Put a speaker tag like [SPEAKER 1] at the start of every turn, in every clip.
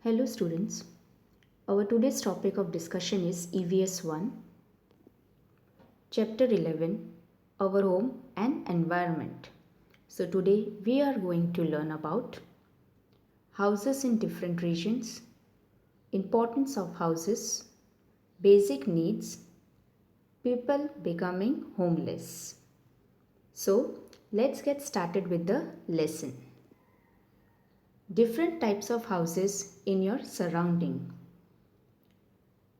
[SPEAKER 1] Hello students, our today's topic of discussion is EVS 1, Chapter 11, Our Home and Environment. So today we are going to learn about houses in different regions, importance of houses, basic needs, people becoming homeless. So let's get started with the lesson. Different types of houses in your surrounding.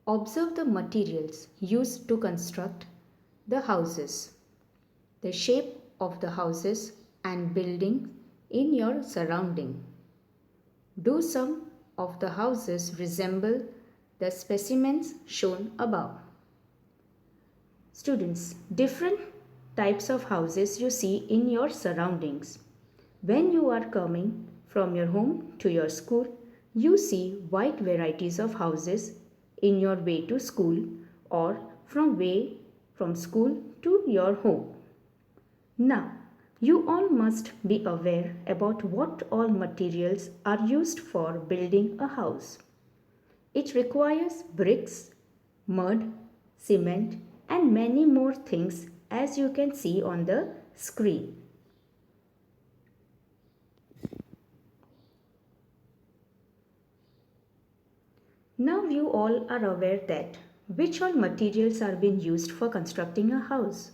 [SPEAKER 1] Observe the materials used to construct the houses, the shape of the houses and buildings in your surrounding. Do some of the houses resemble the specimens shown above? Students, different types of houses you see in your surroundings. When you are coming from your home to your school, you see wide varieties of houses in your way to school or from school to your home. Now, you all must be aware about what all materials are used for building a house. It requires bricks, mud, cement, and many more things as you can see on the screen. Now you all are aware that which all materials are being used for constructing a house.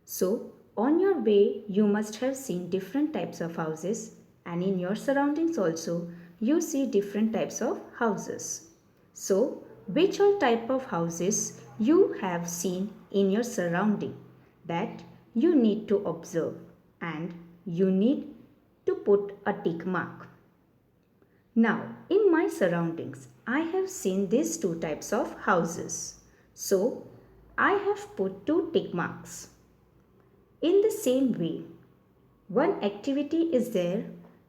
[SPEAKER 1] So, on your way you must have seen different types of houses, and in your surroundings also you see different types of houses. So, which all type of houses you have seen in your surrounding, that you need to observe and you need to put a tick mark. Now, in my surroundings, I have seen these two types of houses. So, I have put two tick marks. In the same way, one activity is there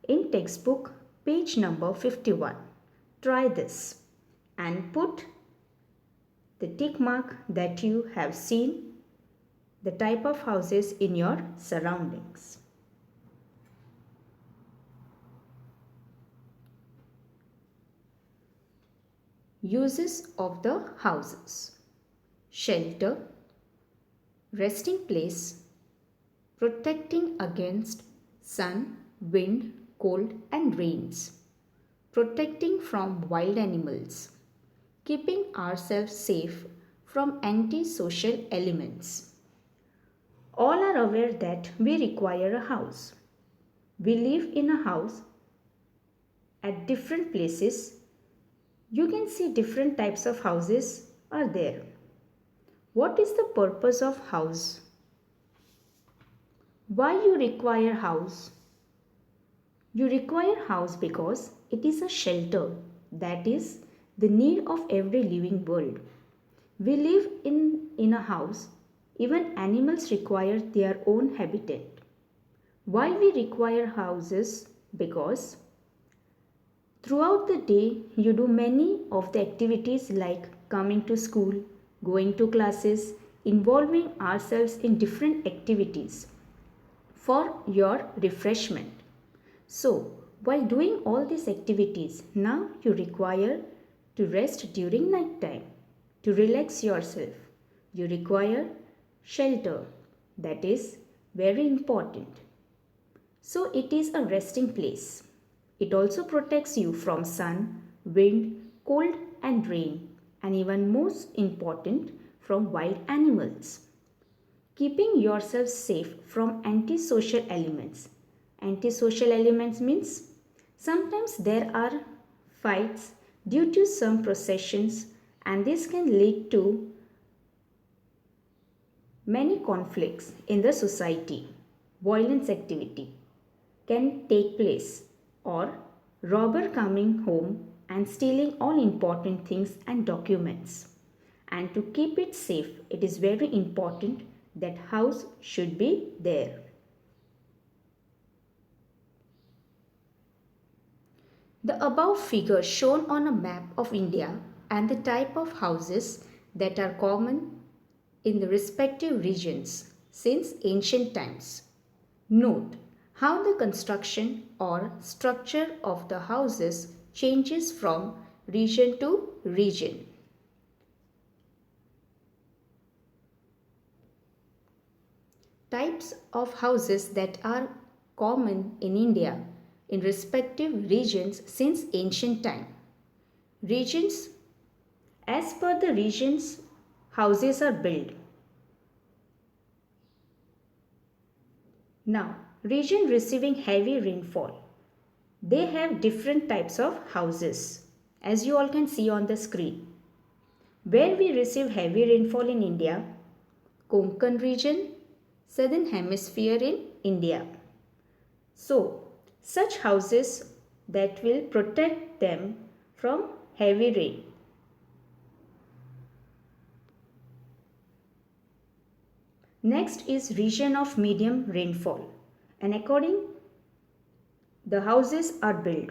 [SPEAKER 1] in textbook page number 51. Try this and put the tick mark that you have seen the type of houses in your surroundings. Uses of the houses: shelter, resting place, protecting against sun, wind, cold and rains, protecting from wild animals, keeping ourselves safe from antisocial elements. All are aware that we require a house. We live in a house at different places. You can see different types of houses are there. What is the purpose of house? Why you require house? You require house because it is a shelter, that is the need of every living world. We live in a house. Even animals require their own habitat. Why we require houses? Because throughout the day, you do many of the activities like coming to school, going to classes, involving ourselves in different activities for your refreshment. So, while doing all these activities, now you require to rest during night time, to relax yourself. You require shelter, that is very important. So, it is a resting place. It also protects you from sun, wind, cold and rain, and even most important, from wild animals. Keeping yourself safe from antisocial elements. Antisocial elements means sometimes there are fights due to some processions, and this can lead to many conflicts in the society. Violence activity can take place, or robber coming home and stealing all important things and documents. And to keep it safe, it is very important that house should be there. The above figure shown on a map of India and the type of houses that are common in the respective regions since ancient times. Note how the construction or structure of the houses changes from region to region. Types of houses that are common in India in respective regions since ancient time. Regions, as per the regions, houses are built. Now, region receiving heavy rainfall. They have different types of houses, as you all can see on the screen. Where we receive heavy rainfall in India, Konkan region, southern hemisphere in India. So, such houses that will protect them from heavy rain. Next is region of medium rainfall, and according the houses are built.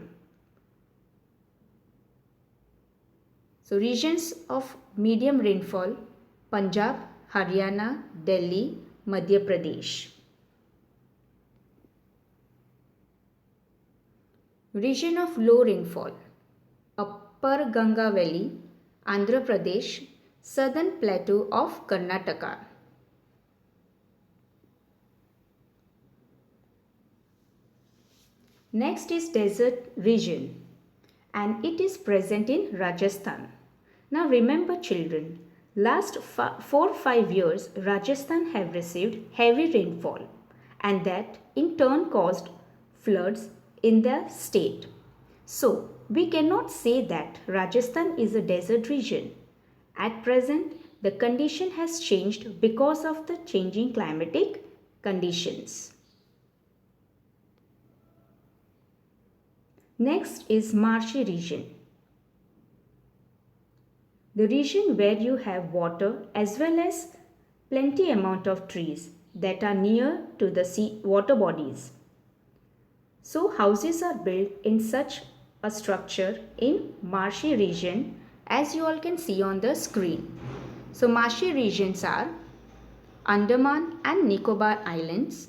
[SPEAKER 1] So regions of medium rainfall: Punjab, Haryana, Delhi, Madhya Pradesh. Region of low rainfall: Upper Ganga Valley, Andhra Pradesh, Southern Plateau of Karnataka. Next is desert region, and it is present in Rajasthan. Now remember children, last 4-5 years Rajasthan have received heavy rainfall, and that in turn caused floods in the state. So we cannot say that Rajasthan is a desert region. At present, the condition has changed because of the changing climatic conditions. Next is marshy region. The region where you have water as well as plenty amount of trees that are near to the sea water bodies. So houses are built in such a structure in marshy region, as you all can see on the screen. So marshy regions are Andaman and Nicobar Islands,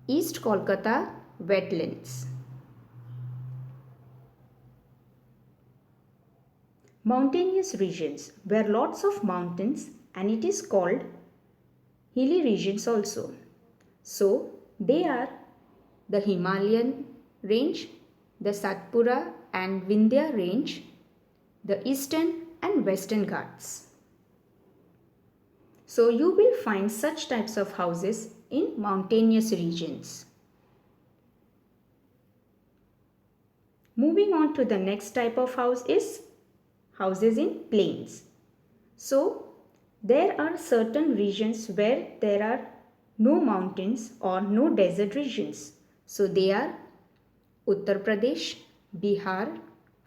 [SPEAKER 1] East Kolkata wetlands. Mountainous regions where lots of mountains, and it is called hilly regions also. So they are the Himalayan range, the Satpura and Vindhya range, the eastern and western Ghats. So you will find such types of houses in mountainous regions. Moving on to the next type of house is houses in plains. So there are certain regions where there are no mountains or no desert regions. So they are Uttar Pradesh, Bihar,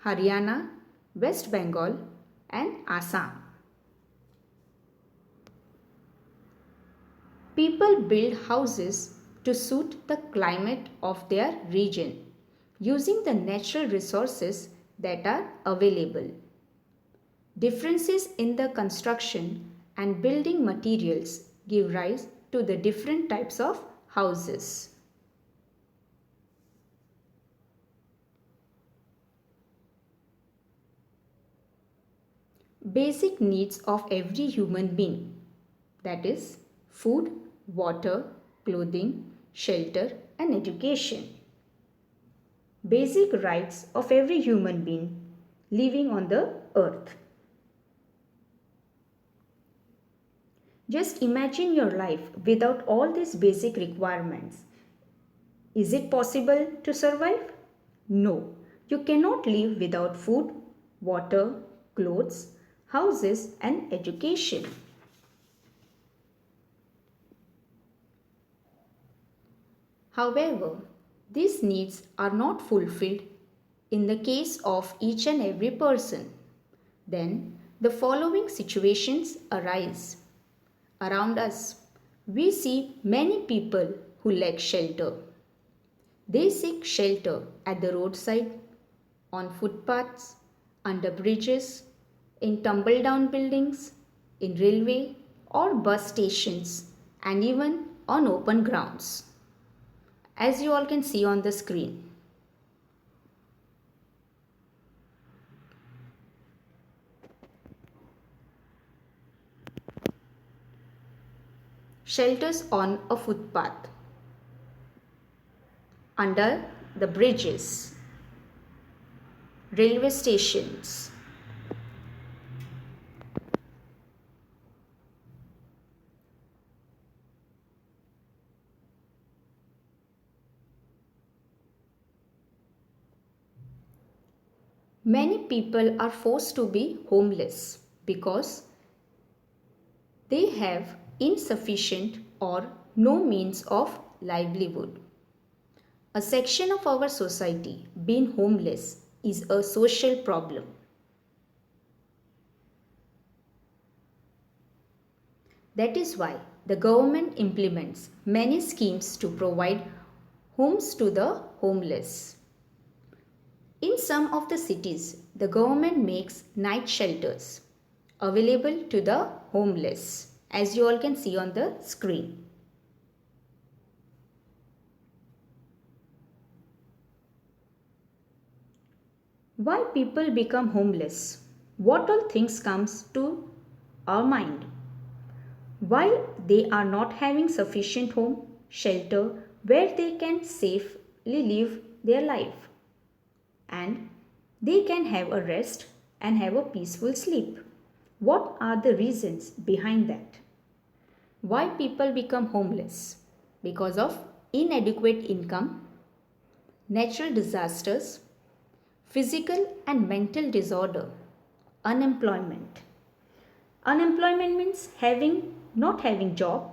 [SPEAKER 1] Haryana, West Bengal and Assam. People build houses to suit the climate of their region using the natural resources that are available. Differences in the construction and building materials give rise to the different types of houses. Basic needs of every human being, that is food, water, clothing, shelter and education. Basic rights of every human being living on the earth. Just imagine your life without all these basic requirements. Is it possible to survive? No. You cannot live without food, water, clothes, houses and education. However, these needs are not fulfilled in the case of each and every person. Then the following situations arise. Around us, we see many people who lack shelter. They seek shelter at the roadside, on footpaths, under bridges, in tumble-down buildings, in railway or bus stations, and even on open grounds, as you all can see on the screen. Shelters on a footpath, under the bridges, railway stations. Many people are forced to be homeless because they have insufficient or no means of livelihood. A section of our society being homeless is a social problem. That is why the government implements many schemes to provide homes to the homeless. In some of the cities, the government makes night shelters available to the homeless, as you all can see on the screen. Why people become homeless? What all things comes to our mind? Why they are not having sufficient home, shelter where they can safely live their life and they can have a rest and have a peaceful sleep. What are the reasons behind that? Why people become homeless? Because of inadequate income, natural disasters, physical and mental disorder, unemployment. Unemployment means not having job.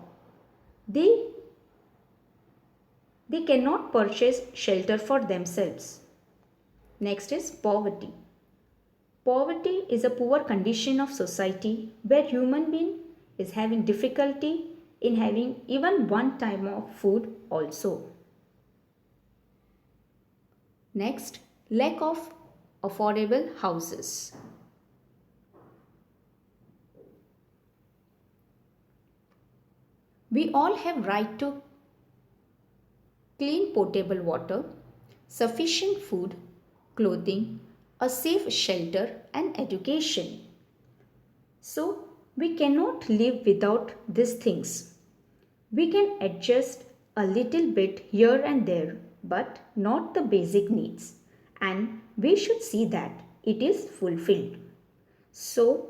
[SPEAKER 1] They cannot purchase shelter for themselves. Next is poverty. Poverty is a poor condition of society where human being is having difficulty in having even one time of food also. Next, lack of affordable houses. We all have right to clean potable water, sufficient food, clothing, a safe shelter and education. So, we cannot live without these things. We can adjust a little bit here and there, but not the basic needs. And we should see that it is fulfilled. So,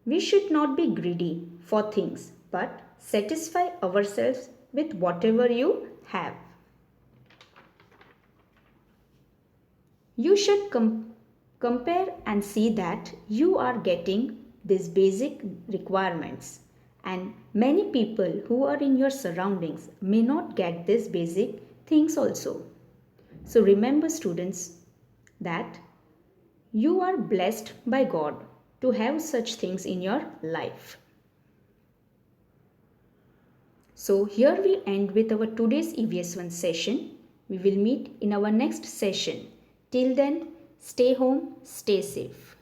[SPEAKER 1] we should not be greedy for things, but satisfy ourselves with whatever you have. You should compare and see that you are getting these basic requirements, and many people who are in your surroundings may not get these basic things also. So remember students that you are blessed by God to have such things in your life. So here we end with our today's EVS1 session. We will meet in our next session. Till then, stay home, stay safe.